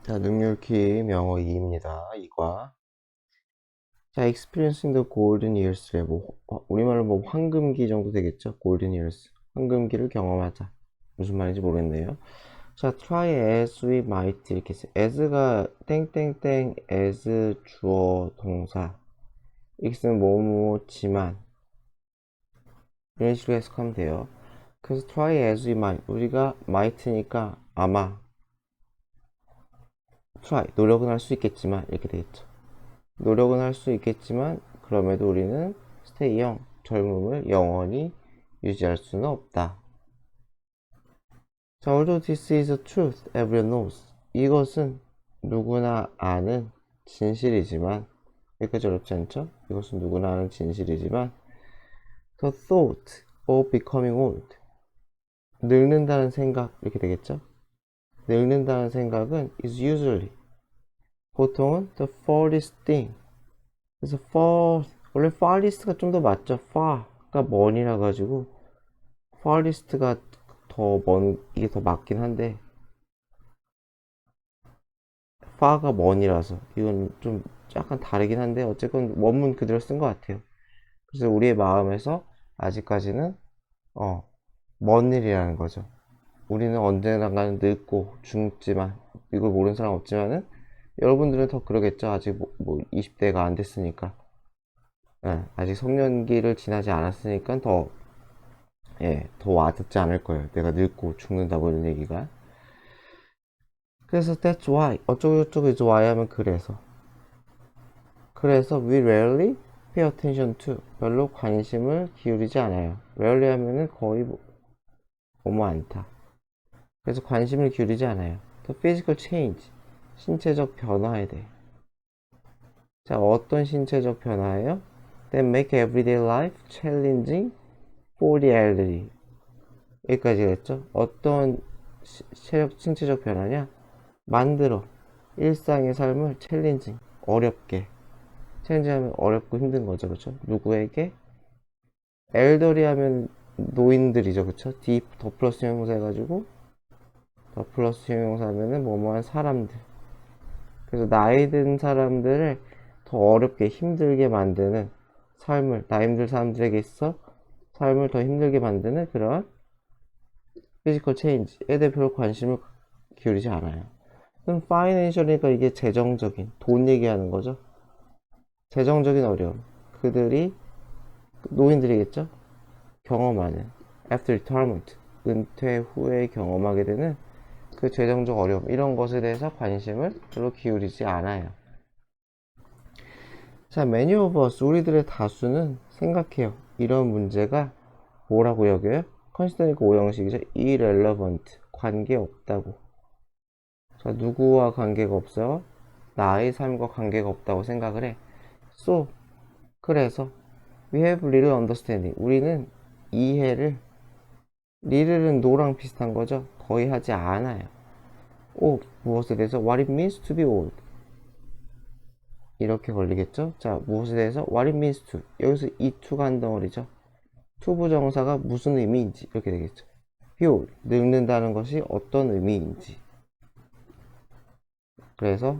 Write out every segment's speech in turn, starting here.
자, 능률키 명어 2입니다. 2과. 자, experiencing the golden years래. 우리말로 황금기 정도 되겠죠? golden years. 황금기를 경험하자. 무슨 말인지 모르겠네요. 자, try as we might. 이렇게 써. as가 땡땡땡, as 주어 동사. x는 뭐뭐지만. 이런 식으로 해석하면 돼요. 그래서 try as we might. 우리가 might니까 아마. try. 노력은 할 수 있겠지만. 이렇게 되겠죠. 노력은 할 수 있겠지만 그럼에도 우리는 stay young, 젊음을 영원히 유지할 수는 없다. 자, although this is a truth everyone knows. 이것은 누구나 아는 진실이지만 여기까지 어렵지 않죠? 이것은 누구나 아는 진실이지만 the thought of becoming old. 늙는다는 생각 이렇게 되겠죠? 늙는다는 생각은 is usually 보통은 the farthest thing. 그래서 원래 farthest가 좀 더 맞죠. far가 먼이라 가지고 farthest가 이게 더 맞긴 한데 far가 먼이라서 이건 좀 약간 다르긴 한데 어쨌건 원문 그대로 쓴 것 같아요. 그래서 우리의 마음에서 아직까지는 먼 일이라는 거죠. 우리는 언젠가는 늙고 죽지만 이걸 모르는 사람 없지만은 여러분들은 더 그러겠죠. 아직 20대가 안 됐으니까. 예, 아직 성년기를 지나지 않았으니까 더 와닿지 않을 거예요. 내가 늙고 죽는다고 이런 얘기가. 그래서 that's why. 어쩌고저쩌고 is why 하면 그래서 we rarely pay attention to. 별로 관심을 기울이지 않아요. rarely 하면은 거의 뭐뭐 않다. 그래서 관심을 기울이지 않아요. the physical change. 신체적 변화에 대해. 자, 어떤 신체적 변화예요? That make everyday life challenging for the elderly. 여기까지 했죠? 어떤 신체적 변화냐? 만들어 일상의 삶을 챌린징 어렵게 챌린징하면 어렵고 힘든 거죠. 그렇죠? 누구에게? 엘더리 하면 노인들이죠. 그렇죠? 더 플러스 형용사 해가지고 더 플러스 형용사 하면은 뭐뭐한 사람들. 그래서 나이 든 사람들을 더 어렵게 힘들게 만드는 삶을 나이 든 사람들에게 있어 삶을 더 힘들게 만드는 그런 피지컬 체인지에 대해 별로 관심을 기울이지 않아요. 그럼 파이낸셜이니까 이게 재정적인 돈 얘기하는 거죠. 재정적인 어려움. 그들이 노인들이겠죠. 경험하는 after retirement 은퇴 후에 경험하게 되는 그 재정적 어려움 이런 것에 대해서 관심을 별로 기울이지 않아요. 자, many of us 우리들의 다수는 생각해요. 이런 문제가 뭐라고 여겨요? 컨시더니까 오형식이죠. irrelevant 관계없다고. 자, 누구와 관계가 없어요? 나의 삶과 관계가 없다고 생각을 해. So 그래서 we have little understanding. 우리는 이해를 little은 no랑 비슷한 거죠. 거의 하지 않아요. 무엇에 대해서 what it means to be old. 이렇게 걸리겠죠. 자, 무엇에 대해서 what it means to. 여기서 이 to가 한 덩어리죠. to 부정사가 무슨 의미인지 이렇게 되겠죠. be old. 늙는다는 것이 어떤 의미인지. 그래서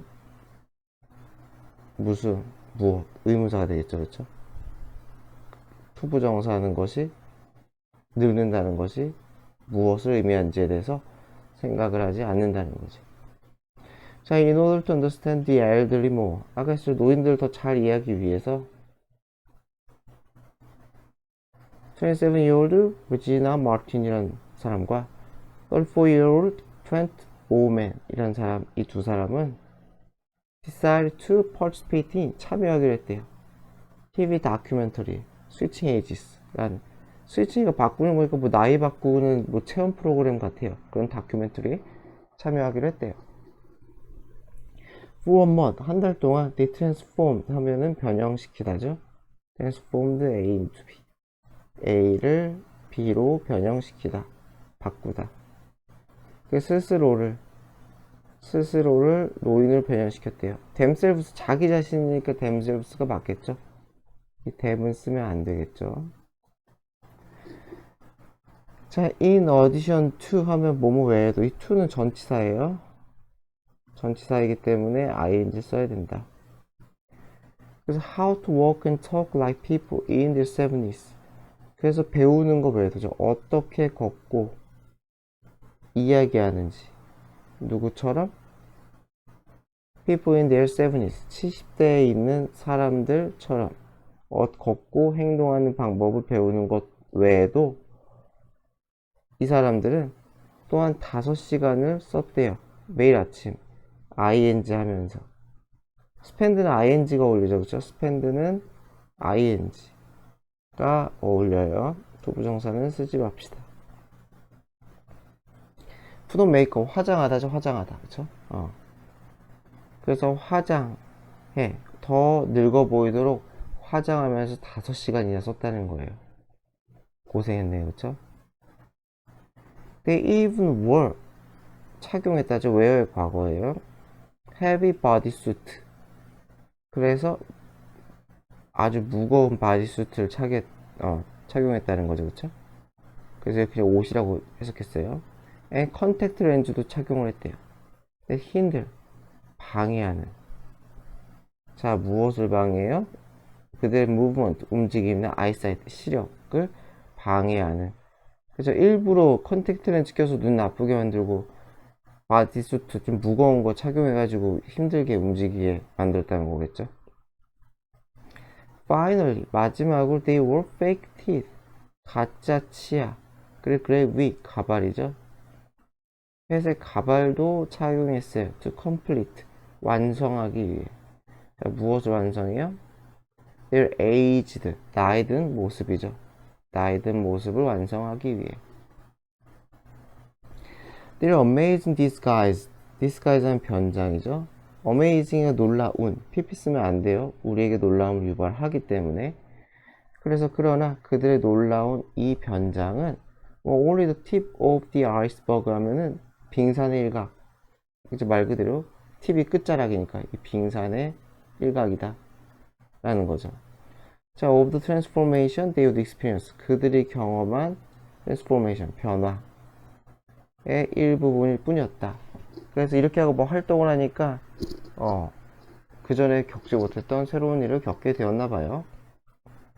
무엇 의문사가 되겠죠. 그렇죠? to 부정사 하는 것이 늙는다는 것이 무엇을 의미하는지에 대해서 생각을 하지 않는다는 거지. 자, in order to understand the elderly more. 아까 했을 노인들을 더 잘 이해하기 위해서 27-year-old Regina Martin이라는 사람과 34-year-old Trent Bowman 이라는 사람, 이 두 사람은 decided to participate in 참여하기로 했대요. TV 다큐멘터리 Switching Ages라는 스위칭이가 바꾸는 거니까 나이 바꾸는 체험 프로그램 같아요. 그런 다큐멘터리에 참여하기로 했대요. For a month 한 달 동안 they transformed 하면은 변형시키다죠. transformed A into B. A를 B로 변형시키다, 바꾸다. 스스로를 노인을 변형시켰대요. themselves 자기 자신이니까 themselves가 맞겠죠. 이 them은 쓰면 안 되겠죠. 자, in addition to 하면 뭐뭐 외에도 이 to는 전치사예요. 전치사이기 때문에 ing 써야 된다. 그래서 how to walk and talk like people in their 70s. 그래서 배우는 거 외에도 어떻게 걷고 이야기하는지 누구처럼? People in their 70s. 70대에 있는 사람들처럼 걷고 행동하는 방법을 배우는 것 외에도 이 사람들은 또한 5시간을 썼대요. 매일 아침 ing 하면서. spend는 ing가 어울리죠. 그쵸? spend는 ing가 어울려요. 부부정사는 쓰지 맙시다. put on makeup, 화장하다죠. 화장하다. 그쵸? 그래서 화장해. 더 늙어 보이도록 화장하면서 5시간이나 썼다는 거예요. 고생했네요. 그쵸? They even wore. 착용했다죠. wear의 과거예요. heavy bodysuit. 그래서 아주 무거운 바디수트를 착용했다는 거죠. 그쵸? 그래서 그냥 옷이라고 해석했어요. and 컨택트 렌즈도 착용을 했대요. hinder, 방해하는. 자, 무엇을 방해해요? 그들의 무브먼트, 움직임이나 아이사이트, 시력을 방해하는. 그래서 일부러 컨택트 렌즈 껴서 눈 나쁘게 만들고 바디수트 좀 무거운 거 착용해가지고 힘들게 움직이게 만들었다는 거겠죠. Finally, 마지막으로 they wore fake teeth. 가짜 치아. 그리고 grey wig, 가발이죠. 회색 가발도 착용했어요. To complete, 완성하기 위해. 자, 무엇을 완성해요? They're aged, 나이 든 모습이죠. 나이 든 모습을 완성하기 위해. They're amazing disguise. disguise는 변장이죠. amazing은 놀라운. pp 쓰면 안 돼요. 우리에게 놀라움을 유발하기 때문에. 그래서 그러나 그들의 놀라운 이 변장은 only the tip of the iceberg 하면은 빙산의 일각. 이제 말 그대로 팁이 끝자락이니까 이 빙산의 일각이다 라는 거죠. 자, of the transformation they would experience. 그들이 경험한 transformation, 변화의 일부분일 뿐이었다. 그래서 이렇게 하고 뭐 활동을 하니까 그 전에 겪지 못했던 새로운 일을 겪게 되었나 봐요.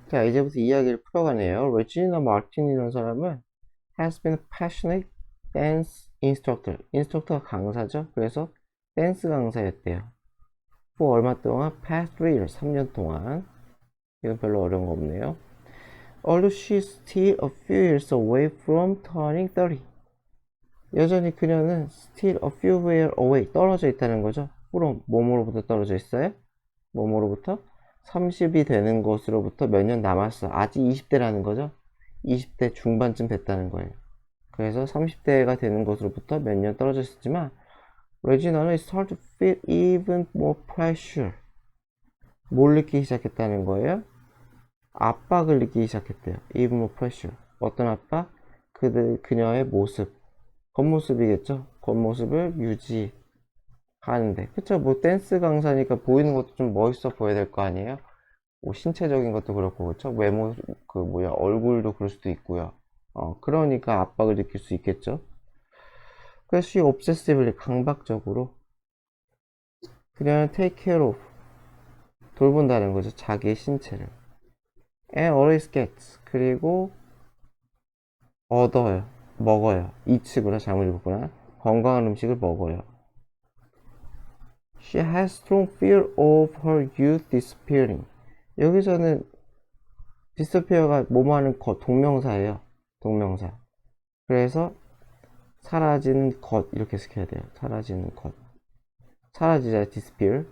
자, 이제부터 이야기를 풀어가네요. 레지나 마틴이라는 사람은 has been a passionate dance instructor. 인스트럭터가 강사죠. 그래서 댄스 강사였대요. for 얼마 동안? past 3 years. 3년 동안. 이건 별로 어려운 거 없네요. Although she's still a few years away from turning 30. 여전히 그녀는 still a few years away. 떨어져 있다는 거죠. from 뭐뭐로부터 떨어져 있어요? 뭐뭐로부터? 30이 되는 것으로부터 몇 년 남았어. 아직 20대라는 거죠. 20대 중반쯤 됐다는 거예요. 그래서 30대가 되는 것으로부터 몇 년 떨어져 있었지만 레지나는 start to feel even more pressure. 뭘 느끼기 시작했다는 거예요? 압박을 느끼기 시작했대요. even more pressure. 어떤 압박? 그녀의 모습. 겉모습이겠죠? 겉모습을 유지하는데. 그쵸? 뭐 댄스 강사니까 보이는 것도 좀 멋있어 보여야 될 거 아니에요? 뭐 신체적인 것도 그렇고, 그쵸? 외모, 얼굴도 그럴 수도 있고요. 그러니까 압박을 느낄 수 있겠죠? 그래서 she obsessively, 강박적으로 그녀는 take care of, 돌본다는 거죠. 자기의 신체를. and always gets, 그리고 얻어요. 먹어요. 이치구나. 잘못 읽었구나. 건강한 음식을 먹어요. She has strong fear of her youth disappearing. 여기서는 disappear가 뭐뭐하는 것, 동명사예요. 동명사. 그래서 사라지는 것 이렇게 해석해야 돼요. 사라지는 것. 사라지자 disappear.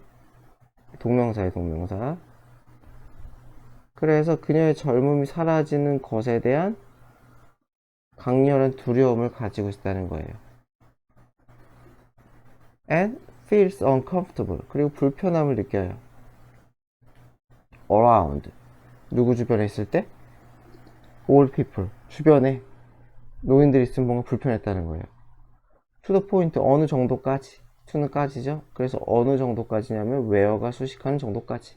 동명사의 동명사. 그래서 그녀의 젊음이 사라지는 것에 대한 강렬한 두려움을 가지고 있다는 거예요. And feels uncomfortable. 그리고 불편함을 느껴요. around. 누구 주변에 있을 때? all people. 주변에 노인들이 있으면 뭔가 불편했다는 거예요. to the point. 어느 정도까지. to는 까지죠. 그래서 어느 정도까지냐면 where가 수식하는 정도까지.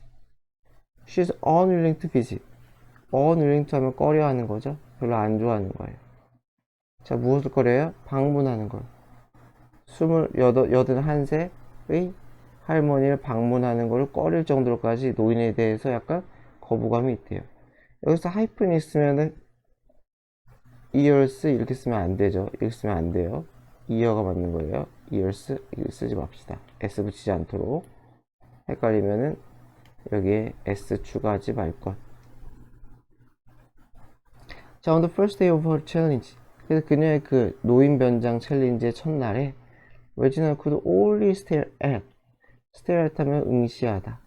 She's unwilling to visit. unwilling to 하면 꺼려하는 거죠. 별로 안 좋아하는 거예요. 자, 무엇을 꺼려요? 방문하는 걸. 81세 할머니를 방문하는 것을 꺼릴 정도로까지 노인에 대해서 약간 거부감이 있대요. 여기서 하이픈이 있으면은 years 이렇게 쓰면 안 되죠. 이렇게 쓰면 안 돼요. year가 맞는 거예요. years 이렇게 쓰지 맙시다. s 붙이지 않도록. 헷갈리면은 여기에 s 추가하지 말 것. 자, on the first day of her challenge. 그래서 그녀의 그 노인 변장 챌린지의 첫날에 Reginald could only stare at. stare at 하면 응시하다.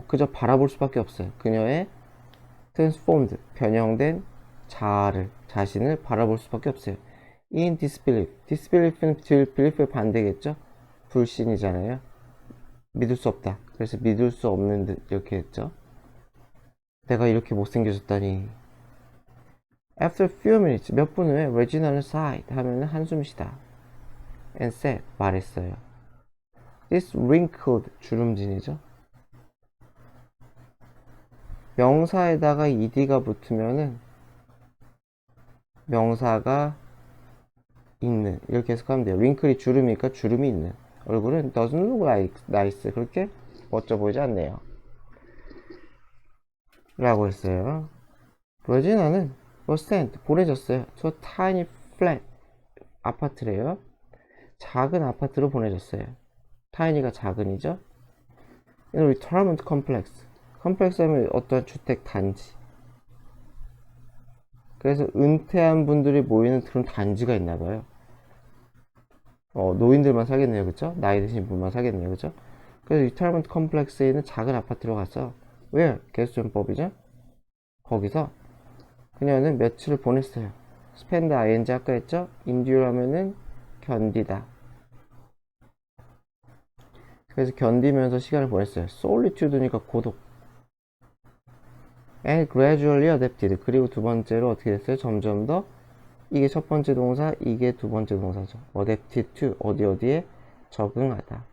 그저 바라볼 수밖에 없어요. 그녀의 transformed, 변형된 자신을 바라볼 수밖에 없어요. in disbelief. disbelief는 belief의 반대겠죠? 불신이잖아요. 믿을 수 없다. 그래서 믿을 수 없는 듯 이렇게 했죠. 내가 이렇게 못생겨졌다니. After a few minutes, 몇 분 후에 Reginald sighed 하면은 한숨 쉬다. And said, 말했어요. This wrinkled, 주름진이죠. 명사에다가 ed가 붙으면은 명사가 있는 이렇게 해석하면 돼요. wrinkle이 주름이니까 주름이 있는. 얼굴은 doesn't look like nice. 그렇게 멋져 보이지 않네요. 라고 했어요. 레지나는 was sent, 보내졌어요. to a tiny flat, 아파트래요. 작은 아파트로 보내졌어요. tiny가 작은이죠. in a retirement complex. 컴플렉스 하면 어떤 주택 단지. 그래서 은퇴한 분들이 모이는 그런 단지가 있나봐요. 노인들만 살겠네요, 그쵸? 나이 드신 분만 살겠네요, 그쵸? 그래서 리타이먼트 컴플렉스에 있는 작은 아파트로 가서 where? 개수전법이죠? 거기서 그녀는 며칠을 보냈어요. spend ing 아까 했죠? endure 하면은 견디다. 그래서 견디면서 시간을 보냈어요. solitude니까 고독. and gradually adapted. 그리고 두 번째로 어떻게 됐어요? 점점 더 이게 첫 번째 동사, 이게 두 번째 동사죠. adapted to, 어디에 적응하다.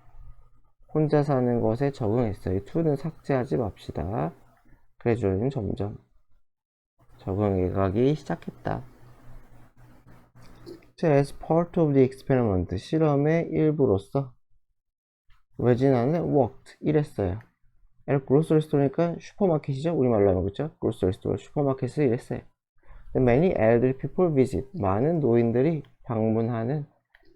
혼자 사는 것에 적응했어요. to는 삭제하지 맙시다. gradually는 점점 적응해가기 시작했다. as part of the experiment, 실험의 일부로서 레지나는 worked, 일했어요. grocery store니까 슈퍼마켓이죠. 우리말로 하면 그렇죠? grocery store, 슈퍼마켓을 일했어요. many elderly people visit, 많은 노인들이 방문하는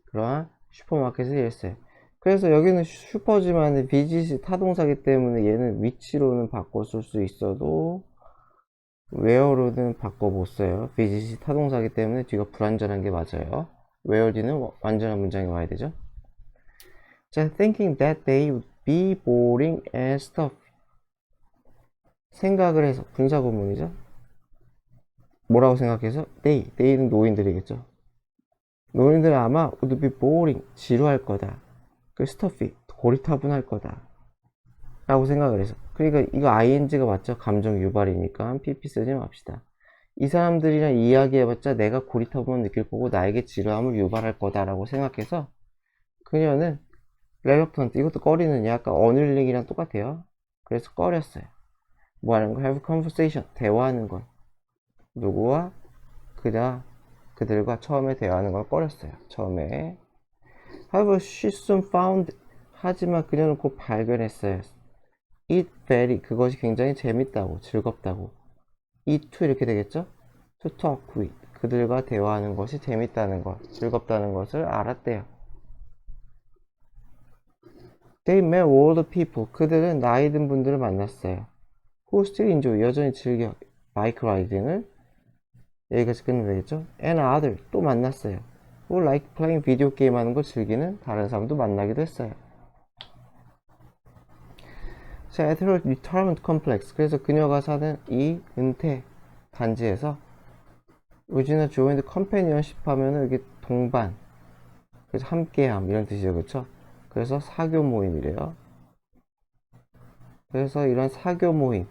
그러한 슈퍼마켓을 일했어요. 그래서 여기는 슈퍼지만 visit이 타동사기 때문에 얘는 위치로는 바꿨을 수 있어도 where로는 바꿔 못 써요. visit이 타동사기 때문에 뒤가 불완전한 게 맞아요. where 뒤는 완전한 문장이 와야 되죠. 자, thinking that they would be boring and stuff. 생각을 해서 분사구문이죠. 뭐라고 생각해서? they는 노인들이겠죠. 노인들은 아마 would be boring, 지루할 거다. 그 stuffy, 고리타분할 거다. 라고 생각을 해서. 그러니까 이거 ing가 맞죠? 감정 유발이니까 pp 쓰지 맙시다. 이 사람들이랑 이야기해봤자 내가 고리타분을 느낄 거고 나에게 지루함을 유발할 거다라고 생각해서 그녀는 reluctant, 이것도 꺼리는 약간 unwilling이랑 똑같아요. 그래서 꺼렸어요. 뭐 하는 거? have conversation, 대화하는 걸. 누구와? 그들과 처음에 대화하는 걸 꺼렸어요. 처음에. However, she soon found, 하지만 그녀는 곧 발견했어요. It very, 그것이 굉장히 재밌다고, 즐겁다고. It to 이렇게 되겠죠? To talk with, 그들과 대화하는 것이 재밌다는 것, 즐겁다는 것을 알았대요. They met old people, 그들은 나이 든 분들을 만났어요. Who still enjoy, 여전히 즐겨 바이크 라이딩을. 여기까지 끝내면 되겠죠? And other, 또 만났어요. Who like playing 비디오 게임 하는 걸 즐기는 다른 사람도 만나기도 했어요. 자, at her retirement complex, 그래서 그녀가 사는 이 은퇴 단지에서 우지나 joined companionship 하면은 이게 동반, 그래서 함께함 이런 뜻이죠, 그렇죠? 그래서 사교 모임이래요. 그래서 이런 사교 모임에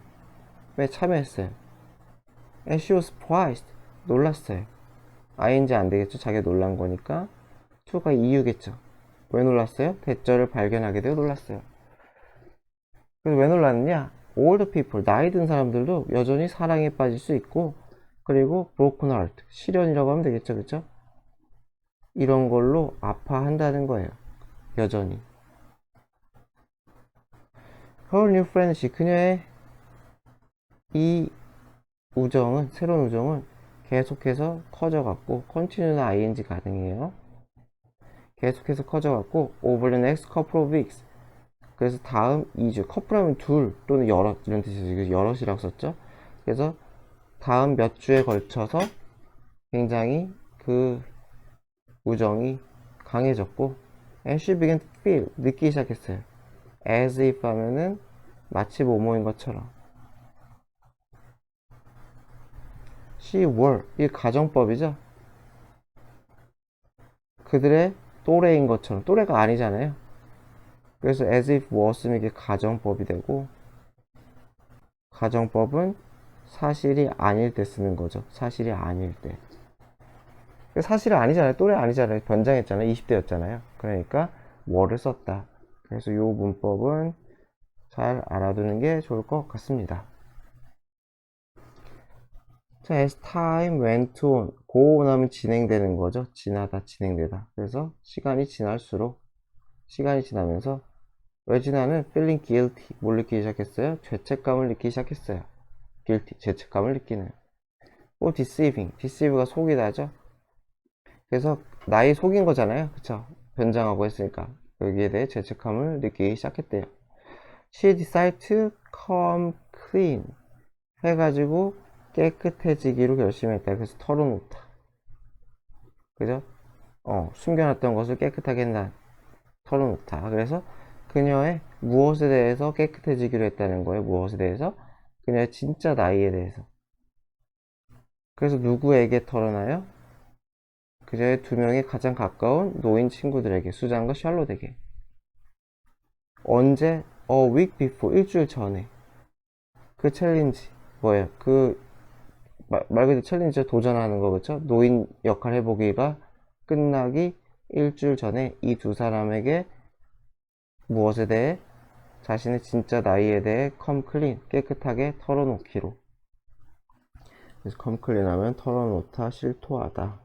참여했어요. And she was surprised, 놀랐어요. ing 안 되겠죠? 자기가 놀란 거니까. to가 이유겠죠. 왜 놀랐어요? 대절을 발견하게 되어 놀랐어요. 그래서 왜 놀랐느냐? older people, 나이 든 사람들도 여전히 사랑에 빠질 수 있고, 그리고 broken heart, 시련이라고 하면 되겠죠, 그쵸? 이런 걸로 아파한다는 거예요. 여전히. Her new friendship, 그녀의 이 우정은, 새로운 우정은 계속해서 커져갔고, continue는 ing 가능해요. 계속해서 커져갔고, over the next couple of weeks. 그래서 다음 2주, 커플하면 둘 또는 여럿 이런 뜻이죠. 여럿이라고 썼죠. 그래서 다음 몇 주에 걸쳐서 굉장히 그 우정이 강해졌고, and she began to feel, 느끼기 시작했어요. as if 하면은 마치 뭐뭐인 것처럼. she were, 이 가정법이죠. 그들의 또래인 것처럼. 또래가 아니잖아요. 그래서 as if was으면 이게 가정법이 되고, 가정법은 사실이 아닐 때 쓰는 거죠. 사실이 아닐 때. 사실은 아니잖아요. 또래 아니잖아요. 변장했잖아요. 20대였잖아요. 그러니까 were를 썼다. 그래서 이 문법은 잘 알아두는 게 좋을 것 같습니다. 자, as time went on, go on 하면 진행되는 거죠. 지나다, 진행되다. 그래서 시간이 지날수록, 시간이 지나면서 레지나는 feeling guilty, 뭘 느끼기 시작했어요? 죄책감을 느끼기 시작했어요. guilty, 죄책감을 느끼는. or deceiving, deceive가 속이다죠. 그래서 나이 속인 거잖아요. 그쵸? 변장하고 했으니까 여기에 대해 죄책감을 느끼기 시작했대요. She decided to come clean 해가지고 깨끗해지기로 결심했다. 그래서 털어놓다. 그죠? 숨겨놨던 것을 깨끗하게 한다. 털어놓다. 그래서 그녀의 무엇에 대해서 깨끗해지기로 했다는 거예요. 무엇에 대해서? 그녀의 진짜 나이에 대해서. 그래서 누구에게 털어놔요? 그녀의 두 명이 가장 가까운 노인 친구들에게, 수잔과 샬롯에게. 언제? A week before, 일주일 전에. 그 챌린지 뭐예요? 말 그대로 챌린지에 도전하는 거, 그렇죠? 노인 역할 해보기가 끝나기 일주일 전에 이 두 사람에게 무엇에 대해? 자신의 진짜 나이에 대해 come clean, 깨끗하게 털어놓기로. 그래서 come clean 하면 털어놓다, 실토하다.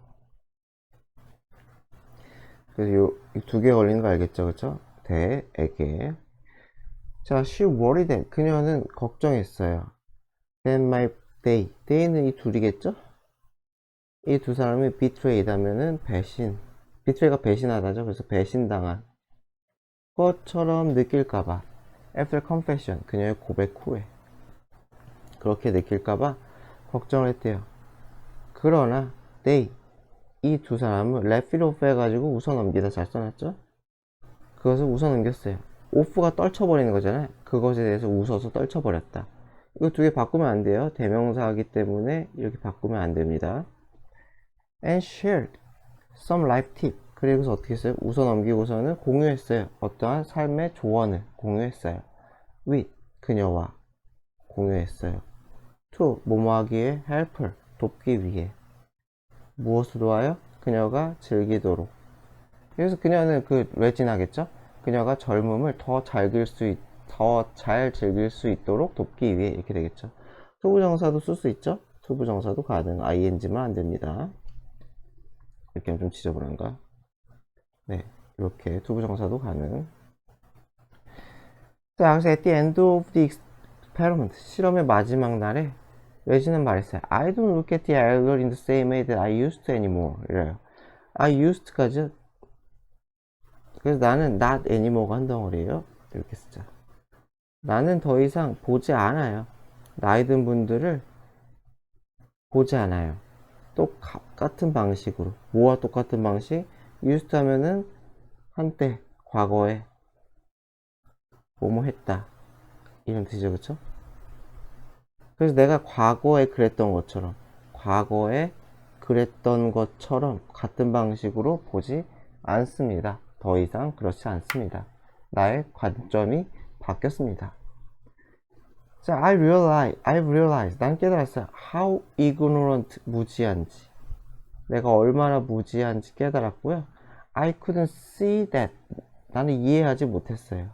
그래서 이 두 개 걸리는 거 알겠죠? 그쵸? 대에게. 자, she worried that, 그녀는 걱정했어요. Then my day는 이 둘이겠죠? 이 두 사람이 betrayed 하면은 배신. betray가 배신하다죠. 그래서 배신당한 것처럼 느낄까봐. After confession, 그녀의 고백 후에 그렇게 느낄까봐 걱정을 했대요. 그러나 이 두 사람은 let it off 해가지고 웃어넘기다. 잘 써놨죠? 그것을 웃어넘겼어요. off가 떨쳐버리는 거잖아요. 그것에 대해서 웃어서 떨쳐버렸다. 이거 두 개 바꾸면 안 돼요. 대명사이기 때문에 이렇게 바꾸면 안 됩니다. And shared some life tip. 그리고서 어떻게 했어요? 웃어넘기고서는 공유했어요. 어떠한 삶의 조언을 공유했어요. with, 그녀와 공유했어요. to, 뭐뭐하기에 help, 돕기 위해. 무엇을 도와요? 그녀가 즐기도록. 그래서 그녀는 레진하겠죠? 그녀가 젊음을 더 잘 즐길 수 있도록 돕기 위해, 이렇게 되겠죠. 투부정사도 쓸 수 있죠? 투부정사도 가능. ing만 안 됩니다. 이렇게 하면 좀 지저분한가? 네, 이렇게 투부정사도 가능. 자, 그래서 at the end of the experiment, 실험의 마지막 날에 레지는 말했어요. I don't look at the elder in the same way that I used to anymore. 이래요. I used까지. 그래서 나는 not anymore가 한 덩어리예요. 이렇게 쓰자. 나는 더 이상 보지 않아요. 나이 든 분들을 보지 않아요. 똑같은 방식으로. 뭐와 똑같은 방식? used 하면은 한때, 과거에 뭐뭐 했다. 이런 뜻이죠. 그쵸? 그래서 내가 과거에 그랬던 것처럼, 같은 방식으로 보지 않습니다. 더 이상 그렇지 않습니다. 나의 관점이 바뀌었습니다. 자, I've realized, 난 깨달았어요. How ignorant, 무지한지. 내가 얼마나 무지한지 깨달았고요. I couldn't see that, 나는 이해하지 못했어요.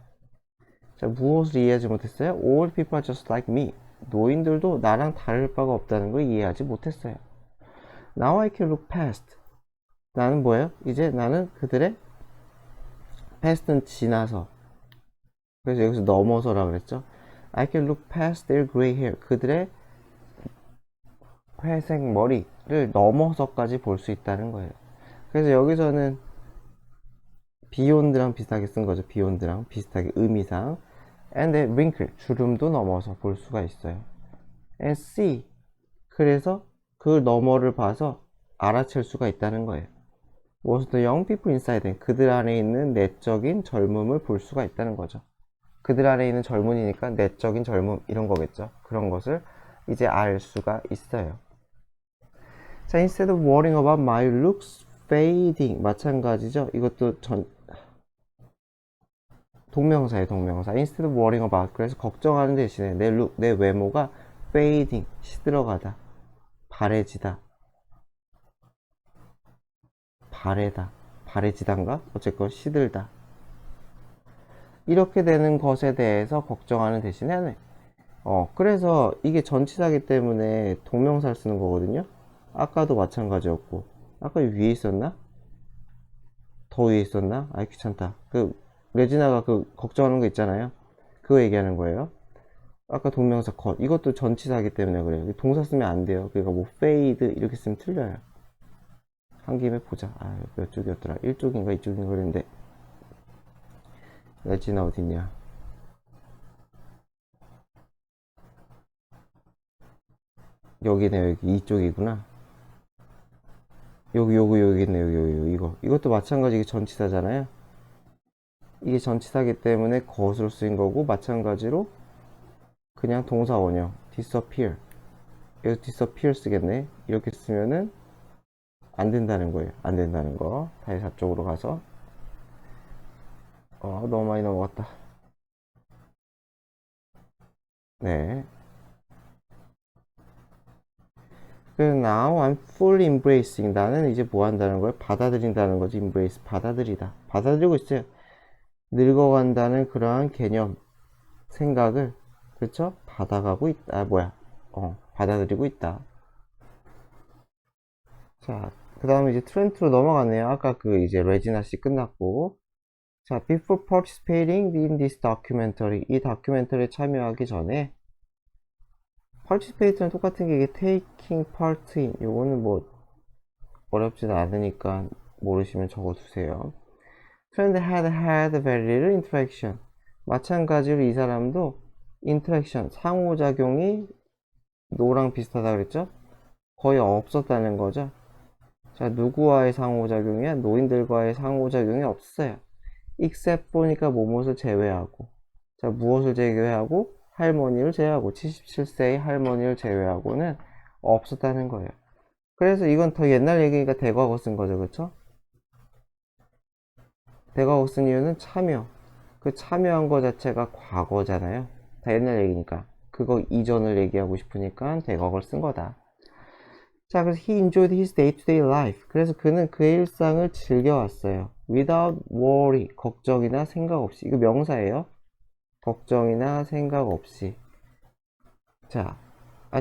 자, 무엇을 이해하지 못했어요? All people are just like me. 노인들도 나랑 다를 바가 없다는 걸 이해하지 못했어요. Now I can look past. 나는 뭐예요? 이제 나는 그들의 past는 지나서. 그래서 여기서 넘어서라 그랬죠. I can look past their gray hair. 그들의 회색 머리를 넘어서까지 볼 수 있다는 거예요. 그래서 여기서는 beyond랑 비슷하게 쓴 거죠. beyond랑 비슷하게 의미상. and the wrinkle, 주름도 넘어서 볼 수가 있어요. and see, 그래서 그 너머를 봐서 알아챌 수가 있다는 거예요. was the young people inside them, 그들 안에 있는 내적인 젊음을 볼 수가 있다는 거죠. 그들 안에 있는 젊은이니까 내적인 젊음 이런 거겠죠. 그런 것을 이제 알 수가 있어요. 자, instead of worrying about my looks fading, 마찬가지죠. 이것도 동명사예요, 동명사. instead of worrying about, 그래서 걱정하는 대신에 내 룩, 내 외모가 fading, 시들어가다, 바래지다, 바래다, 바래지단가? 어쨌건 시들다. 이렇게 되는 것에 대해서 걱정하는 대신에 그래서 이게 전치사기 때문에 동명사를 쓰는 거거든요. 아까도 마찬가지였고, 아까 위에 있었나? 더 위에 있었나? 아이 귀찮다. 레지나가 걱정하는 거 있잖아요. 그거 얘기하는 거예요. 아까 동명사 컷, 이것도 전치사기 때문에 그래요. 동사 쓰면 안 돼요. 그러니까 뭐 fade 이렇게 쓰면 틀려요. 한 김에 보자. 몇 쪽이었더라? 1쪽인가 2쪽인가 그랬는데. 레지나 어딨냐? 여기네. 여기 이쪽이구나. 여기 있네. 여기 이것도 마찬가지. 이게 전치사잖아요. 이게 전치사기 때문에 것으로 쓰인 거고, 마찬가지로 그냥 동사 원형 disappear, 여기서 disappear 쓰겠네. 이렇게 쓰면은 안 된다는 거예요. 안 된다는 거. 다시 4쪽으로 가서 너무 많이 넘어갔다. 네. 그래서 now I'm fully embracing, 나는 이제 뭐 한다는 거예요? 받아들인다는 거지. embrace, 받아들이다. 받아들이고 있어요. 늙어간다는 그러한 개념, 생각을, 그렇죠? 받아가고 있다. 받아들이고 있다. 자, 그 다음에 이제 트렌트로 넘어가네요. 아까 이제 레지나 씨 끝났고. 자, before participating in this documentary, 이 다큐멘터리에 참여하기 전에, participate는 똑같은 게 이게 taking part in, 요거는 뭐 어렵진 않으니까 모르시면 적어두세요. friend had very little interaction, 마찬가지로 이 사람도 interaction, 상호작용이 no랑 비슷하다 그랬죠? 거의 없었다는 거죠. 자, 누구와의 상호작용이야? 노인들과의 상호작용이 없어요. except 보니까 무엇을 제외하고, 자, 무엇을 제외하고? 할머니를 제외하고, 77세의 할머니를 제외하고는 없었다는 거예요. 그래서 이건 더 옛날 얘기니까 대과거 쓴 거죠. 그쵸? 대과거 쓴 이유는 참여, 참여한 거 자체가 과거잖아요. 다 옛날 얘기니까 그거 이전을 얘기하고 싶으니까 대과거를 쓴 거다. 자, 그래서 he enjoyed his day-to-day life. 그래서 그는 그의 일상을 즐겨왔어요. without worry, 걱정이나 생각 없이. 이거 명사예요. 걱정이나 생각 없이. 자,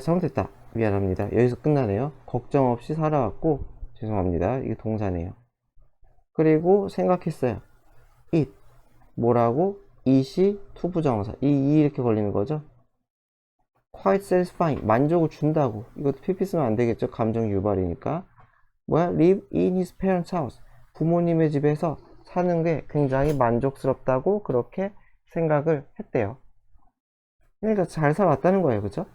잘못했다. 미안합니다. 여기서 끝나네요. 걱정 없이 살아왔고, 죄송합니다. 이게 동사네요. 그리고 생각했어요. it. 뭐라고? it이 투부정사. 이 이렇게 걸리는 거죠. quite satisfying, 만족을 준다고. 이것도 pp 쓰면 안 되겠죠. 감정 유발이니까. live in his parents' house, 부모님의 집에서 사는 게 굉장히 만족스럽다고 그렇게 생각을 했대요. 그러니까 잘 살았다는 거예요. 그죠?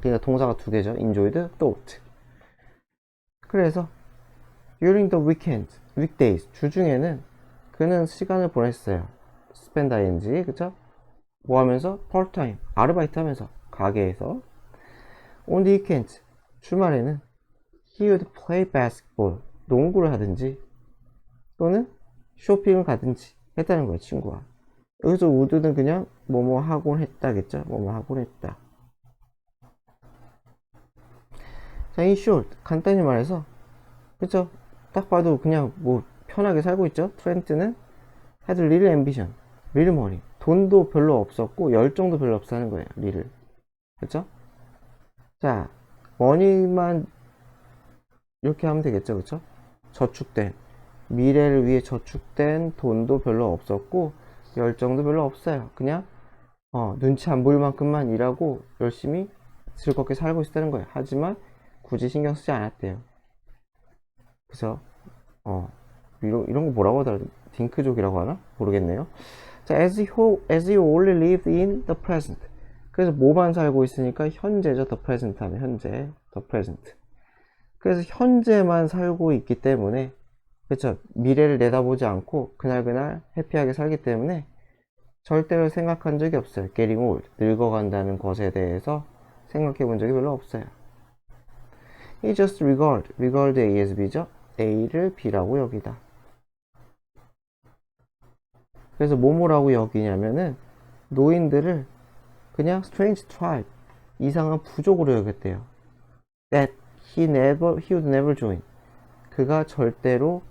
그러니까 동사가 두 개죠. enjoyed, thought. 그래서 during the weekend, weekdays, 주중에는 그는 시간을 보냈어요. spend ing, 그쵸? 뭐 하면서? part-time, 아르바이트 하면서, 가게에서. on the weekend, 주말에는 he would play basketball, 농구를 하든지 또는 쇼핑을 가든지 했다는 거예요. 친구와. 여기서 would는 그냥 뭐뭐 하곤 했다겠죠. 뭐뭐 하곤 했다. 자, in short, 간단히 말해서, 그쵸? 딱 봐도 그냥 뭐 편하게 살고 있죠. 트렌트는 had little ambition, little money, 돈도 별로 없었고 열정도 별로 없었는 거예요. little, 그쵸? 자, money만 이렇게 하면 되겠죠. 그쵸? 저축된, 미래를 위해 저축된 돈도 별로 없었고 열정도 별로 없어요. 그냥 눈치 안 보일 만큼만 일하고 열심히 즐겁게 살고 있었다는 거예요. 하지만 굳이 신경 쓰지 않았대요. 그래서 이런 거 뭐라고 하더라? 딩크족이라고 하나? 모르겠네요. 자, as you only lived in the present. 그래서 뭐만 살고 있으니까 현재죠. the present 하면 현재, the present. 그래서 현재만 살고 있기 때문에, 그쵸, 미래를 내다보지 않고 그날그날 해피하게 살기 때문에 절대로 생각한 적이 없어요. getting old, 늙어간다는 것에 대해서 생각해 본 적이 별로 없어요. He just regard A as B죠. A를 B라고 여기다. 그래서 뭐뭐라고 여기냐면은 노인들을 그냥 strange tribe, 이상한 부족으로 여겼대요. That he would never join. 그가 절대로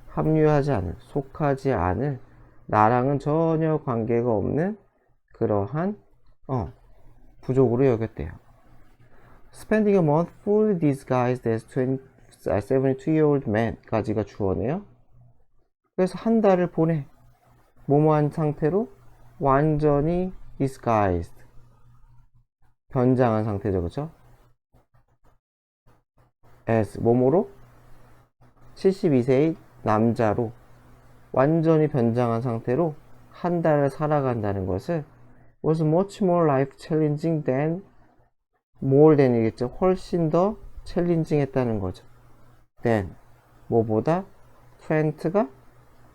합류하지 않을, 속하지 않을, 나랑은 전혀 관계가 없는 그러한 부족으로 여겼대요. Spending a month fully disguised as 72-year-old man 까지가 주어네요. 그래서 한 달을 보내 뭐뭐한 상태로 완전히 disguised, 변장한 상태죠. 그쵸? as 뭐뭐로 72세의 남자로 완전히 변장한 상태로 한 달을 살아간다는 것을 was much more life challenging than, more than이겠죠. 훨씬 더 챌린징 했다는 거죠. than 뭐보다 트렌트가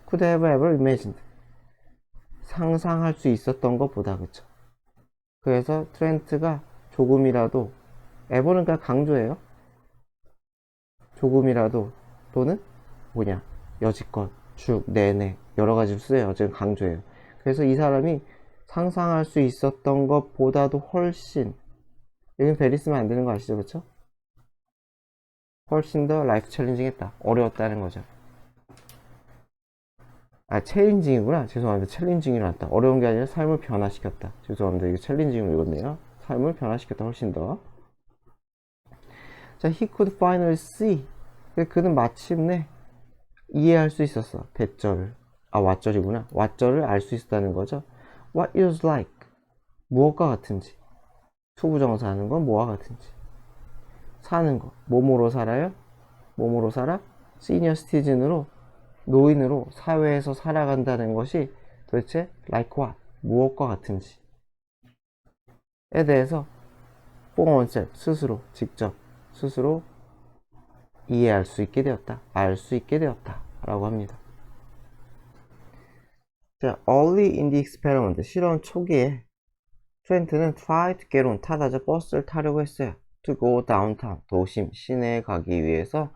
could have ever imagined, 상상할 수 있었던 것보다. 그쵸. 그래서 트렌트가 조금이라도, ever는 그냥 강조예요. 조금이라도, 또는 뭐냐, 여지껏, 쭉, 내내, 여러가지 쓰여요. 어쨌든 강조예요. 그래서 이 사람이 상상할 수 있었던 것보다도 훨씬, 여기는 베리 쓰면 안 되는 거 아시죠? 그쵸? 훨씬 더 라이프 챌린징 했다. 어려웠다는 거죠. 챌린징이구나. 죄송합니다. 챌린징이 나왔다. 어려운 게 아니라 삶을 변화시켰다. 죄송합니다. 이거 챌린징으로 읽었네요. 삶을 변화시켰다. 훨씬 더. 자, he could finally see. 그는 마침내 이해할 수 있었어. 대절을. 왓절이구나. 왓절을 알 수 있었다는 거죠. What it was like. 무엇과 같은지. 투부정사 하는 건 뭐와 같은지. 사는 거. 뭐뭐로 살아요? 뭐뭐로 살아? 시니어 시티즌으로, 노인으로 사회에서 살아간다는 것이 도대체 like what? 무엇과 같은지. 에 대해서 for oneself, 스스로, 직접, 스스로 이해할 수 있게 되었다. 알 수 있게 되었다. 라고 합니다. 자, early in the experiment, 실험 초기에 트렌트는 try to get on, 타다죠. 버스를 타려고 했어요. to go downtown, 도심, 시내에 가기 위해서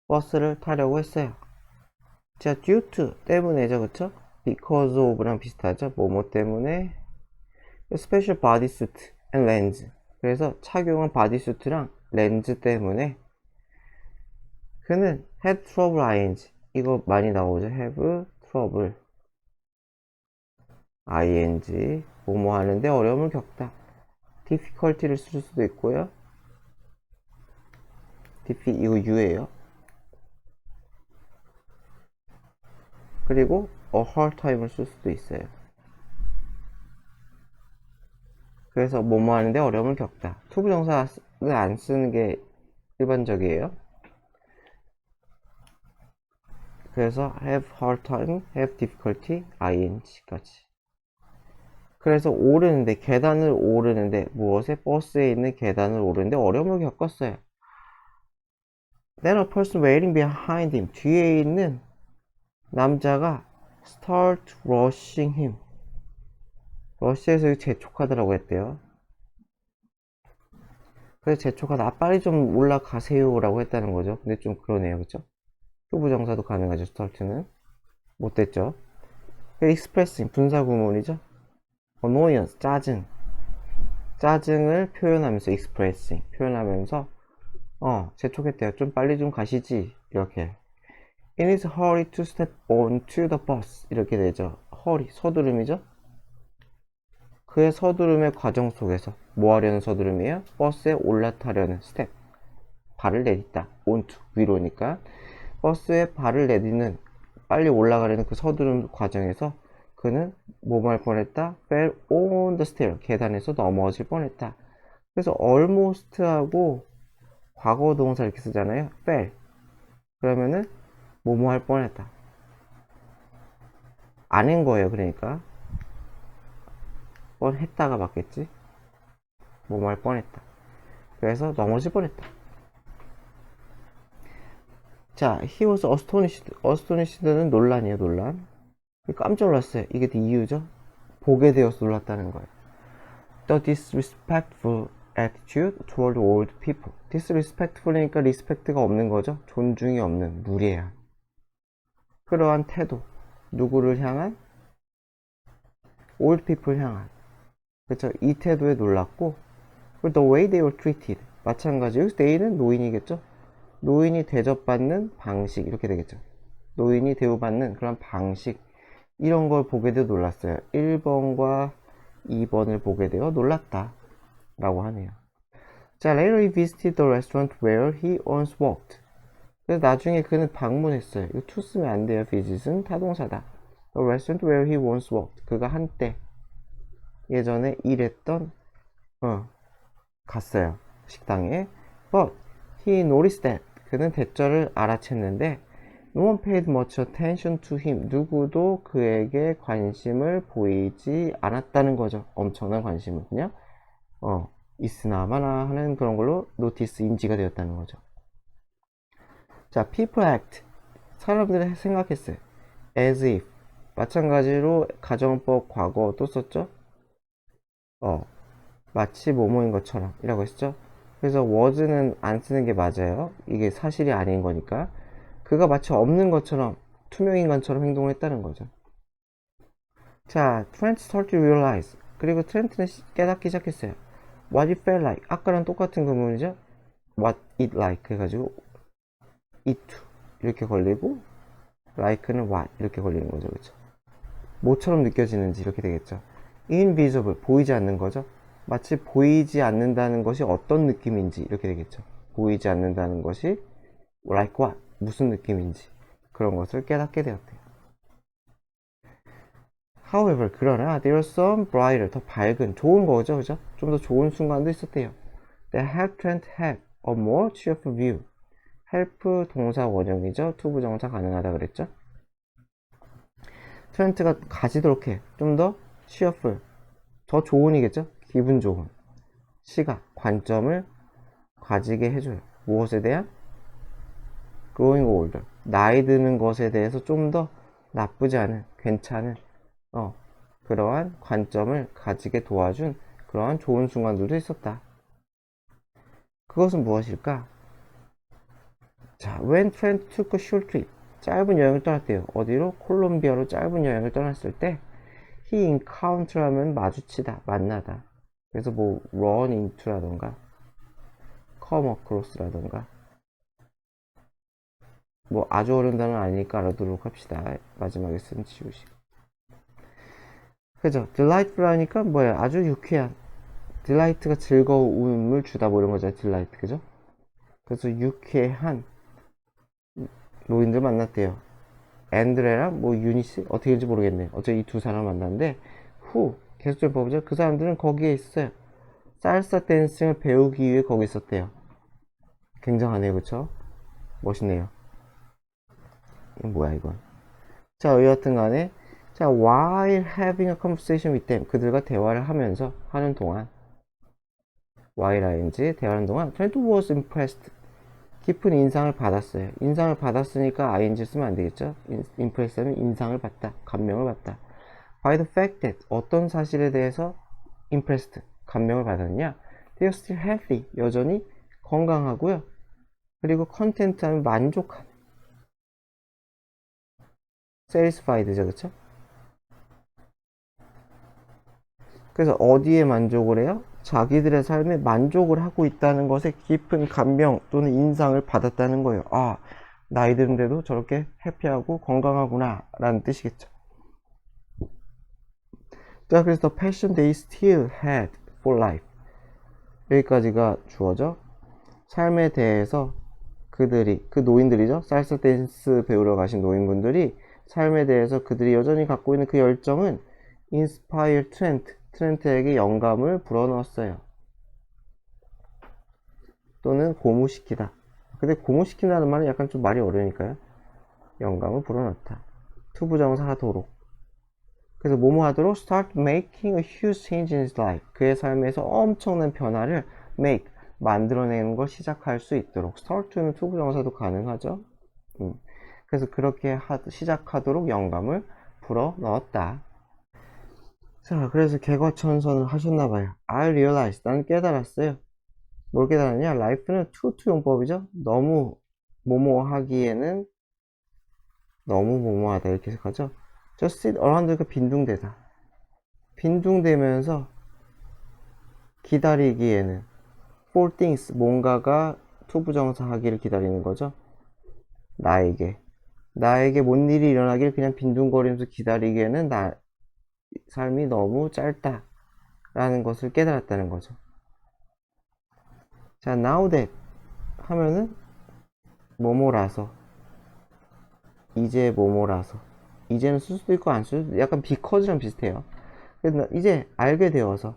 버스를 타려고 했어요. 자, due to, 때문에죠. 그쵸? because of랑 비슷하죠. 뭐뭐 때문에 special bodysuit and lens, 그래서 착용한 바디수트랑 렌즈 때문에 그는 had trouble ing, 이거 많이 나오죠. have trouble ing, 뭐뭐 하는데 어려움을 겪다. difficulty를 쓸 수도 있고요. 이거 u예요. 그리고 a hard time을 쓸 수도 있어요. 그래서 뭐뭐 하는데 어려움을 겪다. 투부정사를 안 쓰는 게 일반적이에요. 그래서 have hard time, have difficulty, ing까지. 그래서 오르는데, 계단을 오르는데, 무엇에? 버스에 있는 계단을 오르는데 어려움을 겪었어요. Then a person waiting behind him, 뒤에 있는 남자가 start rushing him, 러시에서 재촉하더라고 했대요. 그래서 재촉하다, 빨리 좀 올라가세요 라고 했다는 거죠. 근데 좀 그러네요. 그쵸? 투부정사도 가능하죠. start는 못됐죠. expressing, 분사구문이죠. annoyance, 짜증을 표현하면서, expressing, 표현하면서 재촉했대요. 좀 빨리 좀 가시지, 이렇게. In his hurry to step onto the bus, 이렇게 되죠. hurry, 서두름이죠. 그의 서두름의 과정 속에서 뭐 하려는 서두름이에요? 버스에 올라타려는 step, 발을 내딛다. onto, 위로니까. 버스에 발을 내딛는, 빨리 올라가려는 그 서두른 과정에서 그는 뭐뭐 할 뻔했다? fell on the stair. 계단에서 넘어질 뻔했다. 그래서 almost 하고 과거 동사 이렇게 쓰잖아요. fell. 그러면은 뭐뭐 할 뻔했다. 아닌 거예요. 그러니까 뻔했다가 맞겠지? 뭐뭐 할 뻔했다. 그래서 넘어질 뻔했다. 자, he was astonished. astonished는 논란이에요. 논란. 깜짝 놀랐어요. 이게 이유죠. 보게 되어서 놀랐다는 거예요. The disrespectful attitude toward old people. disrespectful이니까 respect가 없는 거죠. 존중이 없는, 무례한. 그러한 태도. 누구를 향한? old people 향한. 그렇죠. 이 태도에 놀랐고, the way they were treated. 마찬가지. 여기서 they는 노인이겠죠. 노인이 대접받는 방식 이렇게 되겠죠. 노인이 대우받는 그런 방식 이런 걸 보게 되어 놀랐어요. 1번과 2번을 보게 되어 놀랐다 라고 하네요. 자, later he visited the restaurant where he once worked. 그래서 나중에 그는 방문했어요. 이거 to 쓰면 안 돼요. visit은 타동사다. The restaurant where he once worked. 그가 한때 예전에 일했던 갔어요. 식당에. But he noticed that. 그는 대절을 알아챘는데 no one paid much attention to him. 누구도 그에게 관심을 보이지 않았다는 거죠. 엄청난 관심을 그냥 있으나 마나 하는 그런 걸로 노티스 인지가 되었다는 거죠. 자, people act. 사람들이 생각했어요. as if. 마찬가지로 가정법 과거 또 썼죠. 마치 뭐뭐인 것처럼 이라고 했죠. 그래서 was는 안 쓰는 게 맞아요. 이게 사실이 아닌 거니까. 그가 마치 없는 것처럼 투명인간처럼 행동을 했다는 거죠. 자, Trent started to realize. 그리고 트렌트는 깨닫기 시작했어요. What it felt like. 아까랑 똑같은 구문이죠. What it like 해가지고 it 이렇게 걸리고 like는 what 이렇게 걸리는 거죠. 그렇죠? 뭐처럼 느껴지는지 이렇게 되겠죠. invisible 보이지 않는 거죠. 마치 보이지 않는다는 것이 어떤 느낌인지 이렇게 되겠죠. 보이지 않는다는 것이 like what 무슨 느낌인지 그런 것을 깨닫게 되었대요. However, 그러나 there was some brighter, 더 밝은, 좋은 거죠, 그죠? 좀 더 좋은 순간도 있었대요. That helped Trent have a more cheerful view. help 동사 원형이죠. 투부정사 가능하다 그랬죠? 트렌트가 가지도록 해. 좀 더 cheerful, 더 좋은이겠죠? 기분 좋은 시각, 관점을 가지게 해줘요. 무엇에 대한? growing older. 나이 드는 것에 대해서 좀 더 나쁘지 않은, 괜찮은, 그러한 관점을 가지게 도와준 그러한 좋은 순간들도 있었다. 그것은 무엇일까? 자, when Trent took a short trip. 짧은 여행을 떠났대요. 어디로? 콜롬비아로 짧은 여행을 떠났을 때 he encounter 하면 마주치다, 만나다. 그래서 뭐 run into라던가 come across라던가 뭐 아주 어려운 단어는 아니니까 알아두도록 합시다. 마지막에 쓴 지우시고. 그죠? delightful 하니까 뭐예요? 아주 유쾌한. delight가 즐거움을 주다 뭐 이런 거잖아요. delight. 그죠? 그래서 유쾌한 노인들 만났대요. 앤드레랑 뭐 유니스? 어떻게 될지 모르겠네. 어차피 이 두 사람 만났는데 후 계속 좀 봐보죠. 그 사람들은 거기에 있어요. 살사 댄싱을 배우기 위해 거기 있었대요. 굉장하네요. 그쵸? 멋있네요. 이건 뭐야 이건. 자, 여하튼 간에 자, while having a conversation with them. 그들과 대화를 하면서 하는 동안 while ing 대화하는 동안 Trent was impressed. 깊은 인상을 받았어요. 인상을 받았으니까 ing 쓰면 안 되겠죠? impress 하면 인상을 받다, 감명을 받다. by the fact that 어떤 사실에 대해서 impressed, 감명을 받았냐? they are still healthy, 여전히 건강하고요. 그리고 content 하면 만족한, satisfied죠, 그쵸? 그래서 어디에 만족을 해요? 자기들의 삶에 만족을 하고 있다는 것에 깊은 감명 또는 인상을 받았다는 거예요. 아, 나이 드는데도 저렇게 해피하고 건강하구나 라는 뜻이겠죠. 자, 그래서 the passion they still had for life. 여기까지가 주어져. 삶에 대해서 그들이, 그 노인들이죠. 살사 댄스 배우러 가신 노인분들이 삶에 대해서 그들이 여전히 갖고 있는 그 열정은 inspire 트렌트에게 영감을 불어넣었어요. 또는 고무시키다. 근데 고무시킨다는 말은 약간 좀 말이 어려우니까요. 영감을 불어넣다. 투부정사 하도록. 그래서 뭐뭐 하도록 start making a huge change in his life. 그의 삶에서 엄청난 변화를 make, 만들어내는 걸 시작할 수 있도록. start는 투부정사도 가능하죠. 그래서 그렇게 시작하도록 영감을 불어넣었다. 자, 그래서 개과천선을 하셨나봐요. I realize, 나는 깨달았어요. 뭘 깨달았냐? life는 to 용법이죠. 너무 뭐뭐 하기에는 너무 뭐뭐하다 이렇게 해석하죠. just sit around가 빈둥대다. 빈둥대면서 기다리기에는 for things, 뭔가가 투부정사 하기를 기다리는 거죠. 나에게 뭔 일이 일어나길 그냥 빈둥거리면서 기다리기에는 삶이 너무 짧다 라는 것을 깨달았다는 거죠. 자, now that 하면은 뭐뭐라서, 이제 뭐뭐라서, 이제는 쓸 수도 있고 안 쓸 수도 있고 약간 because랑 비슷해요. 그래서 이제 알게 되어서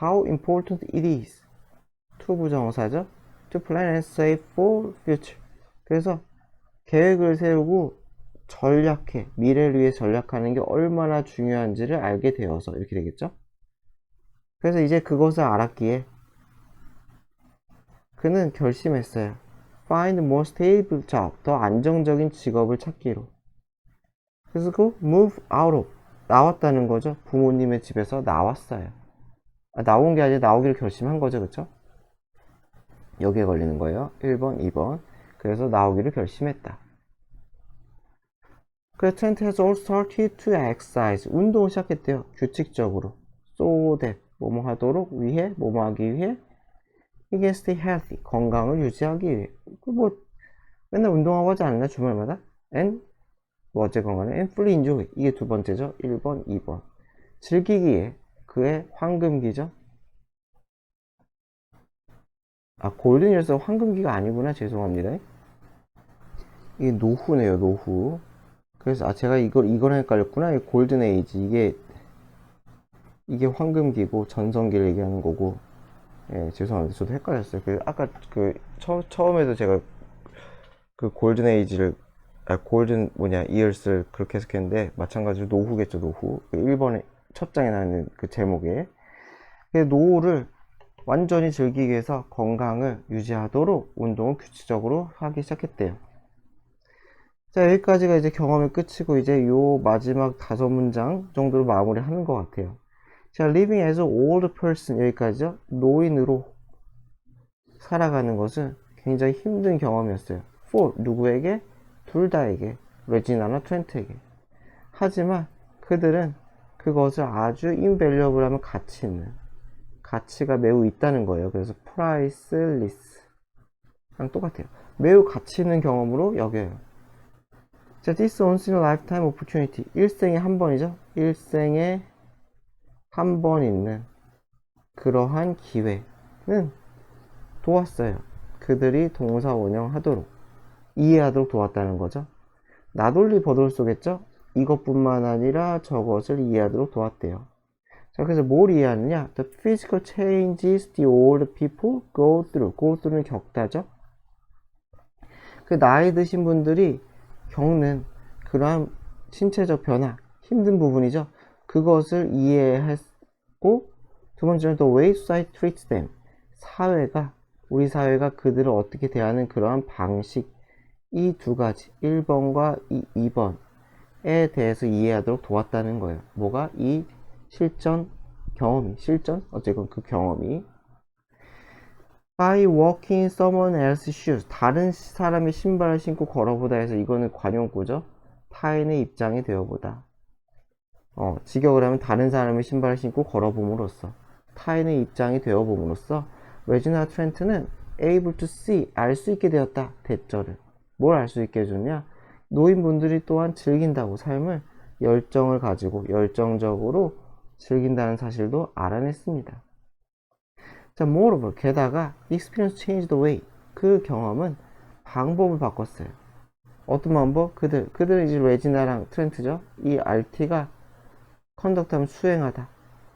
how important it is, 투부정사죠. to plan and save for future. 그래서 계획을 세우고 전략해, 미래를 위해 전략하는 게 얼마나 중요한지를 알게 되어서 이렇게 되겠죠. 그래서 이제 그것을 알았기에 그는 결심했어요. Find more stable job, 더 안정적인 직업을 찾기로. 그래서 그 move out of, 나왔다는 거죠. 부모님의 집에서 나왔어요. 나온 게 아니라 나오기를 결심한 거죠. 그쵸? 여기에 걸리는 거예요. 1번, 2번. 그래서 나오기를 결심했다. 그래서 트렌트 has all started to exercise. 운동을 시작했대요. 규칙적으로. So that, 뭐뭐 하도록 위해, 뭐뭐 하기 위해, he can stay healthy. 건강을 유지하기 위해. 뭐, 맨날 운동하고 하지 않나, 주말마다? And, 뭐 어쨌건 간에, and fully enjoy. 이게 두 번째죠. 1번, 2번. 즐기기에, 그의 황금기죠. 골든 이어스 황금기가 아니구나. 죄송합니다. 이게 노후네요, 노후. 그래서, 제가 이걸 헷갈렸구나. 골든 에이지. 이게 황금기고, 전성기를 얘기하는 거고. 예, 죄송합니다. 저도 헷갈렸어요. 아까 처음에도 제가 골든 에이지를, 골든 이어스를 그렇게 해석했는데, 마찬가지로 노후겠죠, 노후. 1번에, 첫 장에 나오는 그 제목에. 노후를 완전히 즐기기 위해서 건강을 유지하도록 운동을 규칙적으로 하기 시작했대요. 자, 여기까지가 이제 경험의 끝이고, 이제 요 마지막 5문장 정도로 마무리하는 것 같아요. 자, living as an old person, 여기까지죠. 노인으로 살아가는 것은 굉장히 힘든 경험이었어요. for, 누구에게? 둘 다에게. 레지나나 트렌트에게. 하지만 그들은 그것을 아주 invaluable 하면 가치 있는, 가치가 매우 있다는 거예요. 그래서 priceless 랑 똑같아요. 매우 가치 있는 경험으로 여겨요. 자, this once in a lifetime opportunity. 일생에 한 번이죠. 일생에 한 번 있는 그러한 기회는 도왔어요. 그들이 동사 원형하도록, 이해하도록 도왔다는 거죠. 나돌리 버돌 쏘겠죠. 이것뿐만 아니라 저것을 이해하도록 도왔대요. 자, 그래서 뭘 이해하느냐? The physical changes the old people go through. go through는 겪다죠. 그 나이 드신 분들이 겪는 그러한 신체적 변화, 힘든 부분이죠. 그것을 이해했고, 두 번째는 the way society treats them. 우리 사회가 그들을 어떻게 대하는 그러한 방식, 이 두 가지, 1번과 2번에 대해서 이해하도록 도왔다는 거예요. 뭐가? 이 실전? 어쨌건 그 경험이. By walking in someone else's shoes. 다른 사람의 신발을 신고 걸어보다 해서 이거는 관용구죠. 타인의 입장이 되어보다. 직역을 하면 다른 사람의 신발을 신고 걸어봄으로써, 타인의 입장이 되어봄으로써 레지나 트렌트는 able to see, 알 수 있게 되었다. 대절을. 뭘 알 수 있게 해줬냐? 노인분들이 또한 즐긴다고, 삶을 열정을 가지고 열정적으로 즐긴다는 사실도 알아냈습니다. 자, moreover, 게다가 experience changed the way. 그 경험은 방법을 바꿨어요. 어떤 방법? 그들은 이제 레지나랑 트렌트죠. 이 RT가 컨덕트하면 수행하다.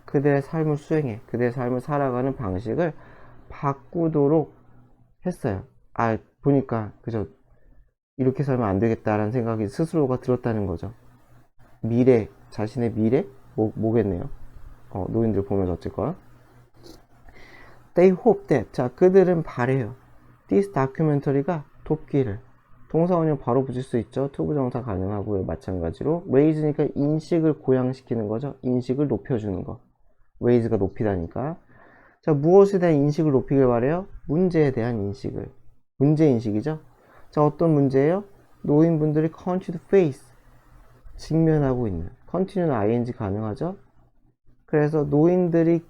그들의 삶을 수행해. 그들의 삶을 살아가는 방식을 바꾸도록 했어요. 보니까, 그죠? 이렇게 살면 안 되겠다라는 생각이 스스로가 들었다는 거죠. 자신의 미래? 뭐겠네요. 노인들 보면서 어쨌건. They hope that. 자, 그들은 바래요. This documentary가 돕기를. 동사원형 바로 붙일 수 있죠. 투부정사 가능하고요. 마찬가지로. raise니까 인식을 고양시키는 거죠. 인식을 높여주는 거. raise가 높이다니까. 자, 무엇에 대한 인식을 높이길 바래요? 문제에 대한 인식을. 문제인식이죠. 자, 어떤 문제예요? 노인분들이 continue to face. 직면하고 있는. continue는 ing 가능하죠. 그래서 노인들이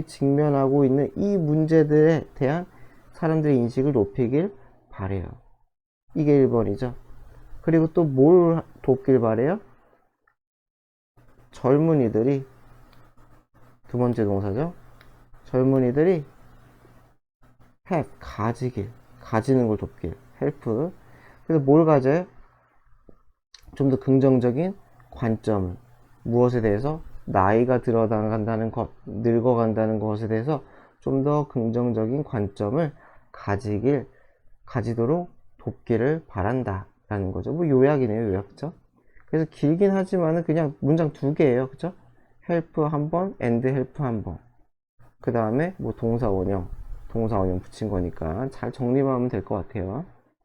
직면하고 있는 이 문제들에 대한 사람들의 인식을 높이길 바래요. 이게 1번이죠. 그리고 또 뭘 돕길 바래요? 젊은이들이, 두 번째 동사죠. 젊은이들이 have, 가지는 걸 돕길, help. 그래서 뭘 가져요? 좀 더 긍정적인 관점을. 무엇에 대해서? 나이가 들어간다는 것, 늙어간다는 것에 대해서 좀 더 긍정적인 관점을 가지도록 돕기를 바란다 라는 거죠. 뭐 요약이네요, 요약. 그죠? 그래서 길긴 하지만은 그냥 문장 2개예요. 그죠? help 한 번, and help 한 번. 그 다음에 뭐 동사 원형 붙인 거니까 잘 정리만 하면 될 것 같아요.